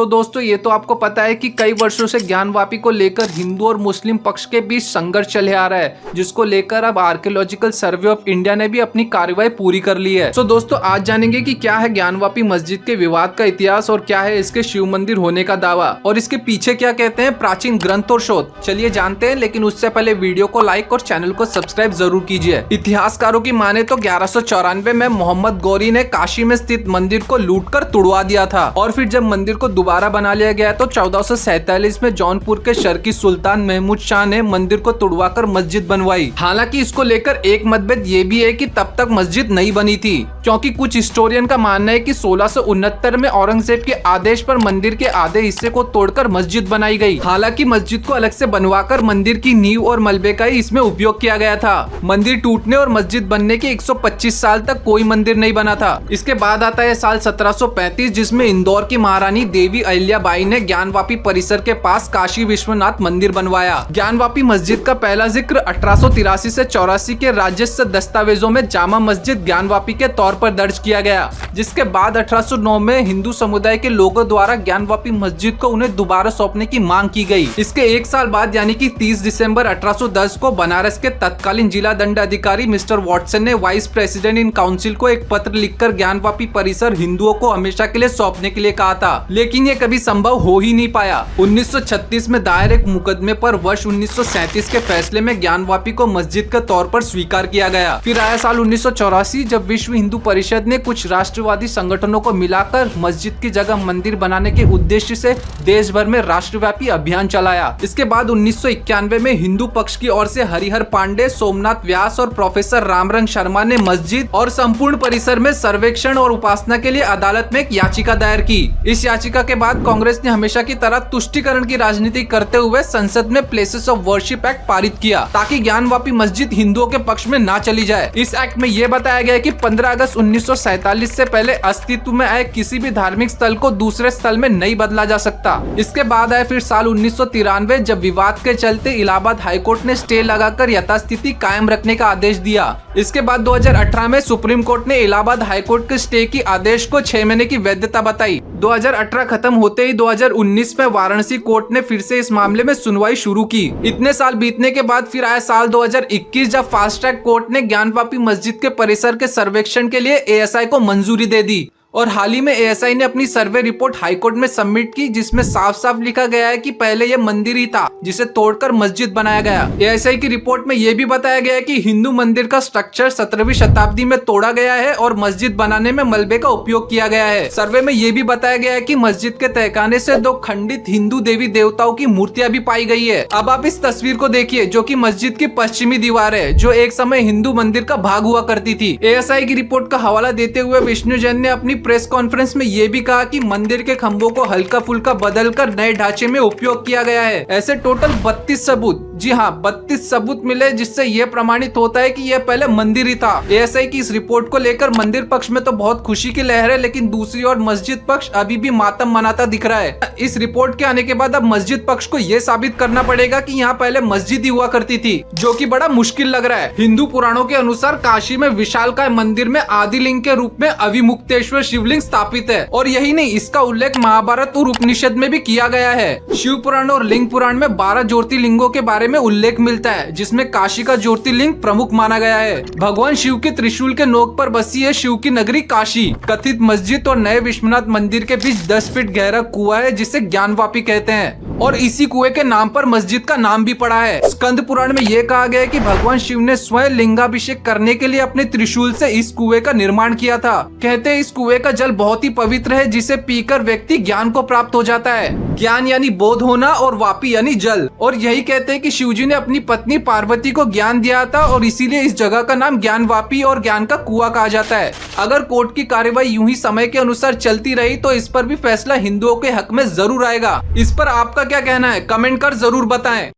दोस्तों ये तो आपको पता है कि कई वर्षों से ज्ञानवापी को लेकर हिंदू और मुस्लिम पक्ष के बीच संघर्ष चले आ रहा है, जिसको लेकर अब आर्कियोलॉजिकल सर्वे ऑफ इंडिया ने भी अपनी कार्रवाई पूरी कर ली है। दोस्तों आज जानेंगे कि क्या है ज्ञानवापी मस्जिद के विवाद का इतिहास और क्या है इसके शिव मंदिर होने का दावा और इसके पीछे क्या कहते हैं प्राचीन ग्रंथ और शोध। चलिए जानते हैं, लेकिन उससे पहले वीडियो को लाइक और चैनल को सब्सक्राइब जरूर कीजिए। इतिहासकारों की माने तो 1194 में मोहम्मद गौरी ने काशी में स्थित मंदिर को लूटकर तुड़वा दिया था और फिर जब मंदिर को दोबारा बना लिया गया तो 1447 में जौनपुर के शर्की सुल्तान महमूद शाह ने मंदिर को तुड़वाकर मस्जिद बनवाई। हालांकि इसको लेकर एक मतभेद ये भी है कि तब तक मस्जिद नहीं बनी थी, क्योंकि कुछ हिस्टोरियन का मानना है कि 1669 में औरंगजेब के आदेश पर मंदिर के आधे हिस्से को तोड़कर मस्जिद बनाई गई। हालांकि मस्जिद को अलग से बनवाकर मंदिर की नींव और मलबे का ही इसमें उपयोग किया गया था। मंदिर टूटने और मस्जिद बनने के 125 साल तक कोई मंदिर नहीं बना था। इसके बाद आता है साल 1735, जिसमें इंदौर की महारानी देवी अहिल्याबाई ने ज्ञानवापी परिसर के पास काशी विश्वनाथ मंदिर बनवाया। ज्ञानवापी मस्जिद का पहला जिक्र 1883 से 84 के राजस्व दस्तावेजों में जामा मस्जिद ज्ञानवापी के तौर पर दर्ज किया गया, जिसके बाद 1809 में हिंदू समुदाय के लोगों द्वारा ज्ञानवापी मस्जिद को उन्हें दोबारा सौंपने की मांग की गई। इसके एक साल बाद यानी कि 30 दिसंबर 1810 को बनारस के तत्कालीन जिला दंडाधिकारी मिस्टर वॉटसन ने वाइस प्रेसिडेंट इन काउंसिल को एक पत्र लिखकर ज्ञानवापी परिसर हिंदुओं को हमेशा के लिए सौंपने के लिए कहा था, लेकिन ये कभी संभव हो ही नहीं पाया। 1936 में दायर एक मुकदमे पर वर्ष 1937 के फैसले में ज्ञानवापी को मस्जिद के तौर पर स्वीकार किया गया। फिर आया साल 1984, जब विश्व हिंदू परिषद ने कुछ राष्ट्रवादी संगठनों को मिलाकर मस्जिद की जगह मंदिर बनाने के उद्देश्य से देश भर में राष्ट्रव्यापी अभियान चलाया। इसके बाद 1991 में हिंदू पक्ष की ओर से हरिहर पांडे, सोमनाथ व्यास और प्रोफेसर रामरंग शर्मा ने मस्जिद और संपूर्ण परिसर में सर्वेक्षण और उपासना के लिए अदालत में एक याचिका दायर की। इस याचिका के बाद कांग्रेस ने हमेशा की तरह तुष्टीकरण की राजनीति करते हुए संसद में प्लेसेस ऑफ वर्शिप एक्ट पारित किया, ताकि ज्ञानवापी मस्जिद हिंदुओं के पक्ष में ना चली जाए। इस एक्ट में यह बताया गया कि 15 अगस्त 1947 से पहले अस्तित्व में आए किसी भी धार्मिक स्थल को दूसरे स्थल में नहीं बदला जा सकता। इसके बाद आए फिर साल 1993, जब विवाद के चलते इलाहाबाद हाईकोर्ट ने स्टे लगाकर यथास्थिति कायम रखने का आदेश दिया। इसके बाद 2018 में सुप्रीम कोर्ट ने इलाहाबाद हाईकोर्ट के स्टे की आदेश को 6 महीने की वैधता बताई। 2018 खत्म होते ही 2019 में वाराणसी कोर्ट ने फिर से इस मामले में सुनवाई शुरू की। इतने साल बीतने के बाद फिर आया साल 2021, जब फास्ट ट्रैक कोर्ट ने ज्ञानवापी मस्जिद के परिसर के सर्वेक्षण के लिए एएसआई को मंजूरी दे दी। और हाल ही में एएसआई ने अपनी सर्वे रिपोर्ट हाईकोर्ट में सबमिट की, जिसमें साफ साफ लिखा गया है कि पहले यह मंदिर ही था जिसे तोड़कर मस्जिद बनाया गया। एएसआई की रिपोर्ट में यह भी बताया गया है कि हिंदू मंदिर का स्ट्रक्चर 17वीं शताब्दी में तोड़ा गया है और मस्जिद बनाने में मलबे का उपयोग किया गया है। सर्वे में यह भी बताया गया है कि मस्जिद के तहखाने से 2 खंडित हिंदू देवी देवताओं की मूर्तियां भी पाई गई है। अब आप इस तस्वीर को देखिए, जो कि मस्जिद की पश्चिमी दीवार है, जो एक समय हिंदू मंदिर का भाग हुआ करती थी। एएसआई की रिपोर्ट का हवाला देते हुए विष्णु जैन ने अपनी प्रेस कॉन्फ्रेंस में यह भी कहा कि मंदिर के खंभों को हल्का फुल्का बदलकर नए ढांचे में उपयोग किया गया है। ऐसे टोटल 32 सबूत, जी हाँ 32 सबूत मिले, जिससे यह प्रमाणित होता है कि यह पहले मंदिर ही था। एएसआई की इस रिपोर्ट को लेकर मंदिर पक्ष में तो बहुत खुशी की लहर है, लेकिन दूसरी ओर मस्जिद पक्ष अभी भी मातम मनाता दिख रहा है। इस रिपोर्ट के आने के बाद अब मस्जिद पक्ष को यह साबित करना पड़ेगा कि यहाँ पहले मस्जिद ही हुआ करती थी, जो कि बड़ा मुश्किल लग रहा है। हिंदू पुराणों के अनुसार काशी में विशालकाय मंदिर में आदिलिंग के रूप में अविमुक्तेश्वर शिवलिंग स्थापित है, और यही नहीं, इसका उल्लेख महाभारत और उपनिषद में भी किया गया है। शिव पुराण और लिंग पुराण में 12 ज्योतिर्लिंगों के बारे में उल्लेख मिलता है, जिसमें काशी का ज्योतिर्लिंग प्रमुख माना गया है। भगवान शिव के त्रिशूल के नोक पर बसी है शिव की नगरी काशी। कथित मस्जिद और नए विश्वनाथ मंदिर के बीच 10 फीट गहरा कुआं है, जिसे ज्ञानवापी कहते हैं, और इसी कुएं के नाम पर मस्जिद का नाम भी पड़ा है। स्कंद पुराण में यह कहा गया है कि भगवान शिव ने स्वयं लिंगाभिषेक करने के लिए अपने त्रिशूल से इस कुएं का निर्माण किया था। कहते हैं इस कुएं का जल बहुत ही पवित्र है, जिसे पीकर व्यक्ति ज्ञान को प्राप्त हो जाता है। ज्ञान यानी बोध होना और वापी यानी जल, और यही कहते हैं कि शिवजी ने अपनी पत्नी पार्वती को ज्ञान दिया था, और इसीलिए इस जगह का नाम ज्ञानवापी और ज्ञान का कुआं कहा जाता है। अगर कोर्ट की कार्यवाही यूं ही समय के अनुसार चलती रही तो इस पर भी फैसला हिंदुओं के हक में जरूर आएगा। इस पर आपका क्या कहना है, कमेंट कर जरूर बताएं।